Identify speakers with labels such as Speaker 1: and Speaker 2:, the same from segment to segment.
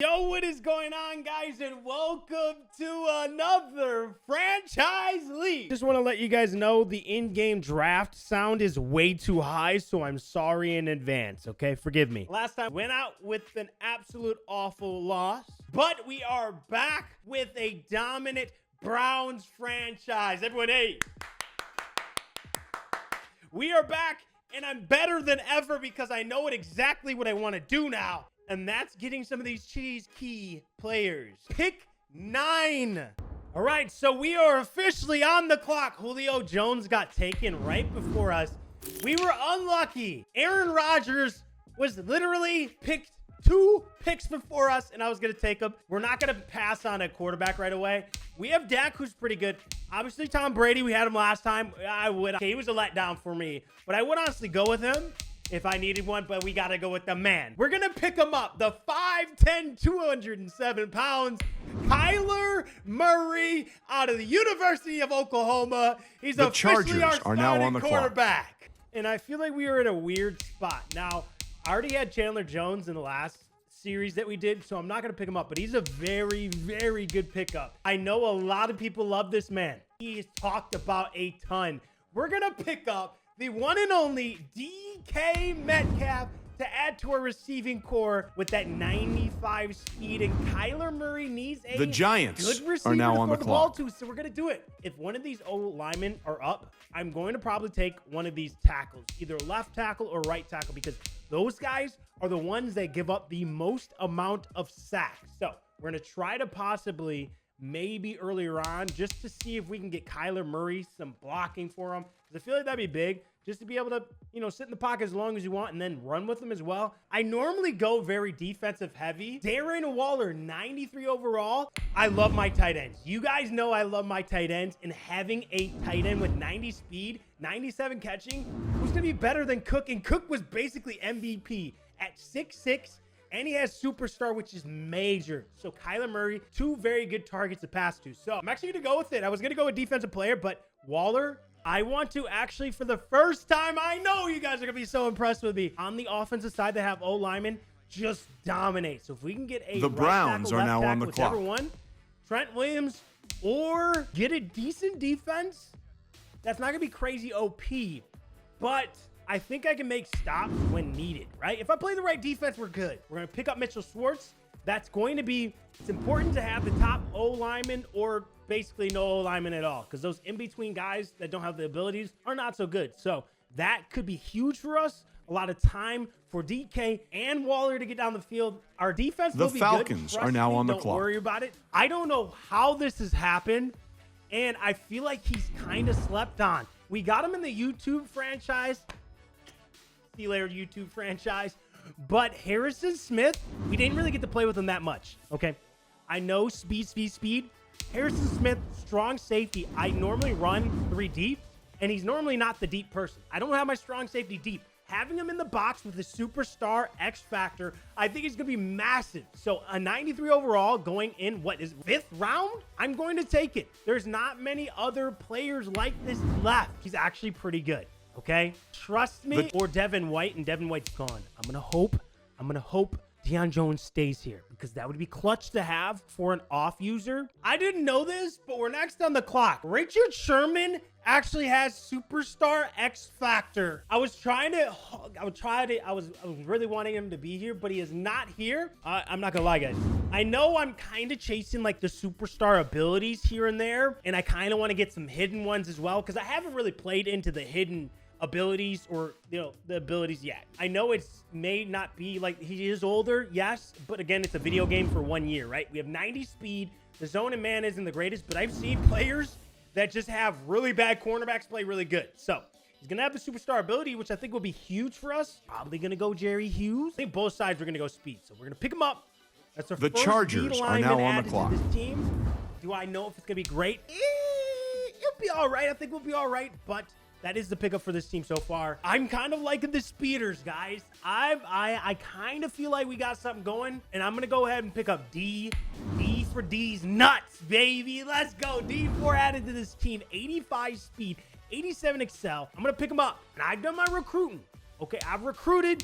Speaker 1: Yo, what is going on, guys, and welcome to another franchise league. Just want to let you guys know the in-game draft sound is way too high, so I'm sorry in advance, okay? Forgive me. Last time went out with an absolute awful loss, but we are back with a dominant Browns franchise. Everyone, hey. We are back, and I'm better than ever because I know exactly what I want to do now. And that's getting some of these cheese key players. Pick 9. All right, so we are officially on the clock. Julio Jones got taken right before us. We were unlucky. Aaron Rodgers was literally picked 2 picks before us, and I was going to take him. We're not going to pass on a quarterback right away. We have Dak, who's pretty good. Obviously, Tom Brady, we had him last time. Okay, he was a letdown for me, but I would honestly go with him if I needed one, but we got to go with the man. We're going to pick him up. The 5'10", 207 pounds, Kyler Murray out of the University of Oklahoma. He's
Speaker 2: the
Speaker 1: officially
Speaker 2: Chargers
Speaker 1: our
Speaker 2: are now on the
Speaker 1: quarterback.
Speaker 2: clock.
Speaker 1: And I feel like we are in a weird spot. Now, I already had Chandler Jones in the last series that we did, so I'm not going to pick him up, but he's a very, very good pickup. I know a lot of people love this man. He is talked about a ton. We're going to pick up the one and only DK Metcalf to add to our receiving core with that 95 speed, and Kyler Murray needs a
Speaker 2: the Giants
Speaker 1: good receiver
Speaker 2: are now
Speaker 1: to
Speaker 2: on
Speaker 1: throw
Speaker 2: the
Speaker 1: ball
Speaker 2: clock.
Speaker 1: to, so we're going to do it. If one of these old linemen are up, I'm going to probably take one of these tackles, either left tackle or right tackle, because those guys are the ones that give up the most amount of sacks. So we're going to try to possibly maybe earlier on just to see if we can get Kyler Murray some blocking for him, because I feel like that'd be big, just to be able to, sit in the pocket as long as you want and then run with them as well. I normally go very defensive heavy. Darren Waller, 93 overall. I love my tight ends. You guys know I love my tight ends, and having a tight end with 90 speed, 97 catching, who's gonna be better than Cook? And Cook was basically MVP at 6'6", and he has superstar, which is major. So Kyler Murray, 2 very good targets to pass to. So I'm actually gonna go with it. I was gonna go with defensive player, but Waller, I want to actually, for the first time, I know you guys are gonna be so impressed with me. On the offensive side, they have O linemen just dominate. So if we can get a
Speaker 2: the Browns
Speaker 1: right tackle,
Speaker 2: are now
Speaker 1: tackle,
Speaker 2: on the clock.
Speaker 1: One, Trent Williams, or get a decent defense, that's not gonna be crazy OP, but I think I can make stops when needed, right? If I play the right defense, we're good. We're gonna pick up Mitchell Schwartz. That's going to be, it's important to have the top O lineman or basically no O lineman at all, because those in-between guys that don't have the abilities are not so good. So that could be huge for us. A lot of time for DK and Waller to get down the field. Our defense will be good.
Speaker 2: The Falcons are now on the clock.
Speaker 1: Don't worry about it. I don't know how this has happened, and I feel like he's kind of slept on. We got him in the YouTube franchise. See you later, YouTube franchise. But Harrison Smith, we didn't really get to play with him that much, okay? I know speed. Harrison Smith, strong safety. I normally run 3 deep, and he's normally not the deep person. I don't have my strong safety deep. Having him in the box with the superstar X factor, I think he's going to be massive. So a 93 overall going in, what is 5th round? I'm going to take it. There's not many other players like this left. He's actually pretty good. Okay, trust me. Or Devin White, and Devin White's gone. I'm gonna hope Deion Jones stays here, because that would be clutch to have for an off user. I didn't know this, but we're next on the clock. Richard Sherman actually has superstar X factor. I was really wanting him to be here, but he is not here. I'm not gonna lie, guys. I know I'm kind of chasing like the superstar abilities here and there, and I kind of want to get some hidden ones as well, because I haven't really played into the hidden abilities or the abilities yet. I know it's may not be like, he is older, yes, but again, it's a video game for 1 year, right? We have 90 speed. The zone and man isn't the greatest, but I've seen players that just have really bad cornerbacks play really good. So he's gonna have the superstar ability, which I think will be huge for us. Probably gonna go Jerry Hughes. I think both sides are gonna go speed, so we're gonna pick him up. That's our
Speaker 2: The
Speaker 1: first
Speaker 2: Chargers are now on the clock.
Speaker 1: This team. Do I know if it's gonna be great? It'll be all right. I think we'll be all right, but that is the pickup for this team so far. I'm kind of liking the speeders, guys. I kind of feel like we got something going, and I'm gonna go ahead and pick up D. D for D's nuts, baby. Let's go. D4 added to this team. 85 speed, 87 excel. I'm gonna pick him up, and I've done my recruiting. Okay, I've recruited,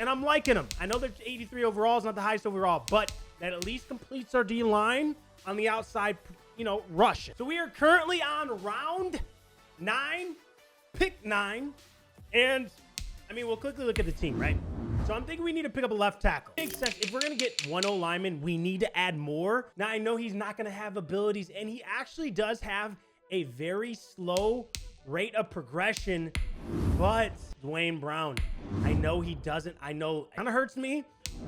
Speaker 1: and I'm liking him. I know that 83 overall is not the highest overall, but that at least completes our D line on the outside, you know, rush. So we are currently on round 9, pick 9. And I mean, we'll quickly look at the team, right? So I'm thinking we need to pick up a left tackle. Makes sense. If we're going to get one O lineman, we need to add more. Now, I know he's not going to have abilities, and he actually does have a very slow rate of progression, but Dwayne Brown, I know he doesn't. I know it kind of hurts me,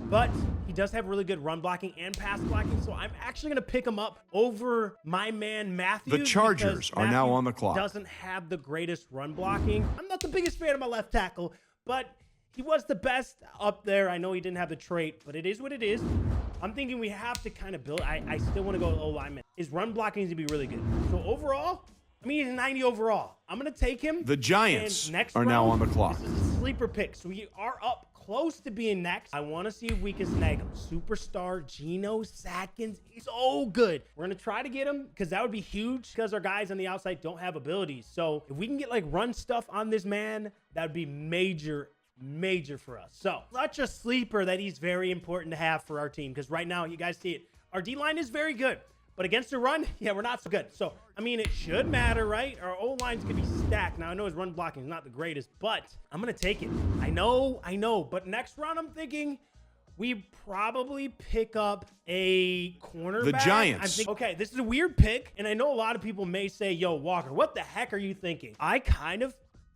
Speaker 1: but he does have really good run blocking and pass blocking. So I'm actually going to pick him up over my man, Matthew.
Speaker 2: The Chargers are now on the clock.
Speaker 1: Doesn't have the greatest run blocking. I'm not the biggest fan of my left tackle, but he was the best up there. I know he didn't have the trait, but it is what it is. I'm thinking we have to kind of build. I still want to go O-lineman. His run blocking needs to be really good. So overall, I mean, he's 90 overall. I'm going to take him.
Speaker 2: The Giants are now on the clock.
Speaker 1: This is a sleeper pick. So we are up close to being next. I want to see if we can snag him. Superstar Geno Sackins. He's so good. We're going to try to get him because that would be huge because our guys on the outside don't have abilities. So if we can get like run stuff on this man, that would be major for us. So such a sleeper that he's very important to have for our team because right now, you guys see it. Our D-line is very good. But against the run, yeah, we're not so good. So, I mean, it should matter, right? Our O-lines could be stacked. Now, I know his run blocking is not the greatest, but I'm going to take it. I know. But next round, I'm thinking we probably pick up a cornerback.
Speaker 2: The Giants.
Speaker 1: I'm thinking, okay, this is a weird pick, and I know a lot of people may say, yo, Walker, what the heck are you thinking?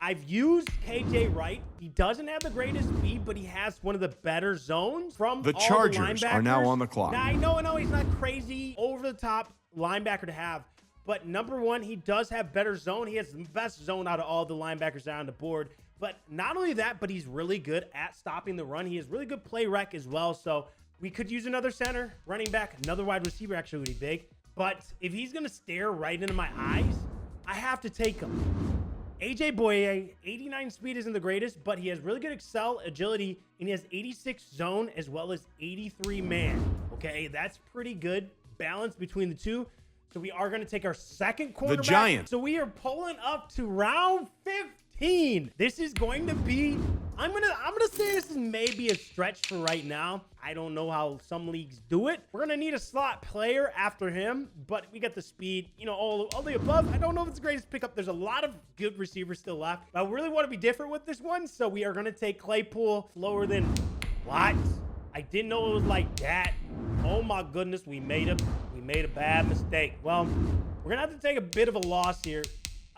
Speaker 1: I've used KJ Wright. He doesn't have the greatest speed, but he has one of the better zones from
Speaker 2: the
Speaker 1: all
Speaker 2: Chargers
Speaker 1: the linebackers.
Speaker 2: Are now on the clock.
Speaker 1: Now, I know he's not crazy over-the-top linebacker to have, but number one, he does have better zone. He has the best zone out of all the linebackers on the board. But not only that, but he's really good at stopping the run. He has really good play rec as well. So we could use another center, running back, another wide receiver actually would be big. But if he's going to stare right into my eyes, I have to take him. AJ Boye, 89 speed isn't the greatest, but he has really good excel agility, and he has 86 zone as well as 83 man. Okay, that's pretty good balance between the two. So we are going to take our second cornerback.
Speaker 2: The Giants.
Speaker 1: So we are pulling up to round 15. This is going to be, I'm gonna say this is maybe a stretch for right now. I don't know how some leagues do it. We're gonna need a slot player after him, but we got the speed, you know, all the above. I don't know if it's the greatest pickup. There's a lot of good receivers still left. But I really want to be different with this one, so we are gonna take Claypool lower than what? I didn't know it was like that. Oh my goodness, we made a bad mistake. Well, we're gonna have to take a bit of a loss here.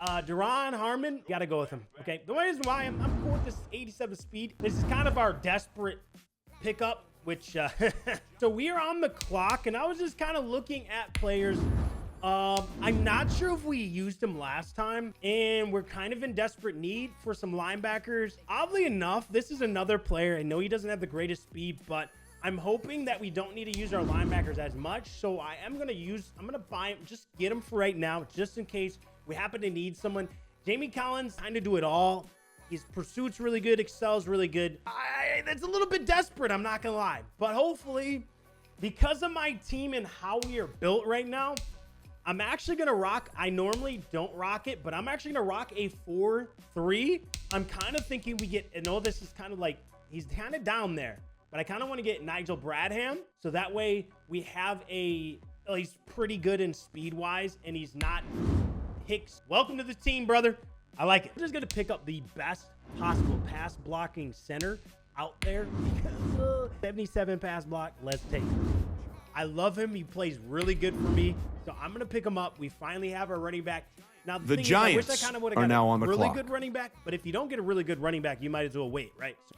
Speaker 1: Duron Harmon, gotta go with him. Okay, the reason why I'm cool with this 87 speed, this is kind of our desperate pickup, which so we are on the clock, and I was just kind of looking at players. I'm not sure if we used him last time, and we're kind of in desperate need for some linebackers. Oddly enough, this is another player. I know he doesn't have the greatest speed, but I'm hoping that we don't need to use our linebackers as much. So I'm going to buy him, just get him for right now, just in case we happen to need someone. Jamie Collins kind of do it all. His pursuit's really good. Excel's really good. That's a little bit desperate, I'm not going to lie. But hopefully, because of my team and how we are built right now, I'm actually going to rock. I normally don't rock it, but I'm actually going to rock a 4-3. I'm kind of thinking we get, I know this is kind of like, he's kind of down there, but I kind of want to get Nigel Bradham. So that way we have he's pretty good in speed wise, and he's not Hicks. Welcome to the team, brother. I like it. I'm just going to pick up the best possible pass blocking center out there. 77 pass block. Let's take it. I love him. He plays really good for me. So I'm going to pick him up. We finally have our running back. Now, the
Speaker 2: Giants
Speaker 1: is, I wish I kind of would
Speaker 2: are
Speaker 1: have got
Speaker 2: now
Speaker 1: a
Speaker 2: on the
Speaker 1: really
Speaker 2: clock.
Speaker 1: good running back. But if you don't get a really good running back, you might as well wait, right? So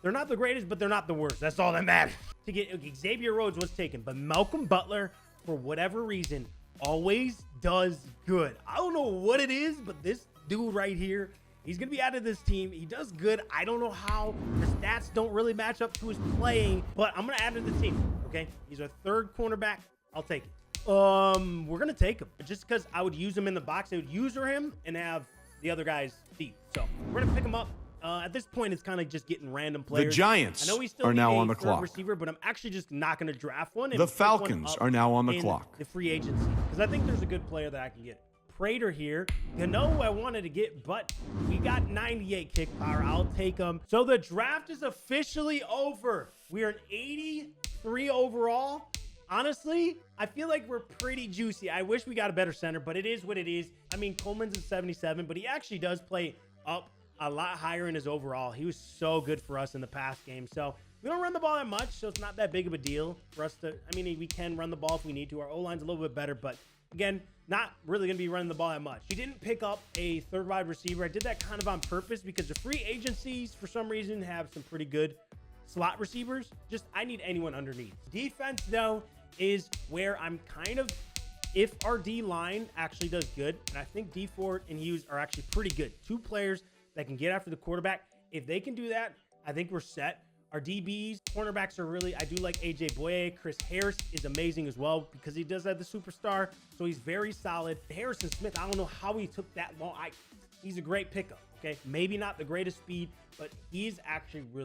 Speaker 1: they're not the greatest, but they're not the worst. That's all that matters. To get Xavier Rhodes was taken, but Malcolm Butler, for whatever reason, always does good. I don't know what it is, but this dude right here, he's going to be out of this team. He does good. I don't know how. The stats don't really match up to his playing, but I'm going to add him to the team, okay? He's our third cornerback. I'll take it. We're going to take him just because I would use him in the box. I would user him and have the other guys deep. So we're going to pick him up. At this point, it's kind of just getting random players.
Speaker 2: The Giants are now on the clock.
Speaker 1: Receiver, but I'm actually just not going to draft one.
Speaker 2: The Falcons are now on the clock.
Speaker 1: The free agency, because I think there's a good player that I can get. Prater here. You know who I wanted to get, but we got 98 kick power. I'll take him. So the draft is officially over. We are an 83 overall. Honestly, I feel like we're pretty juicy. I wish we got a better center, but it is what it is. I mean, Coleman's at 77, but he actually does play up a lot higher in his overall. He was so good for us in the past game. So we don't run the ball that much, so it's not that big of a deal for us to, I mean, we can run the ball if we need to. Our O-line's a little bit better, but again, not really going to be running the ball that much. He didn't pick up a third wide receiver. I did that kind of on purpose because the free agencies, for some reason, have some pretty good slot receivers. Just, I need anyone underneath. Defense, though, is where I'm kind of, if our D-line actually does good, and I think D Ford and Hughes are actually pretty good. Two players that can get after the quarterback. If they can do that, I think we're set. Our DBs, cornerbacks are really, I do like AJ Boye. Chris Harris is amazing as well because he does have the superstar, so he's very solid. Harrison Smith, I don't know how he took that long. He's a great pickup, okay? Maybe not the greatest speed, but he's actually really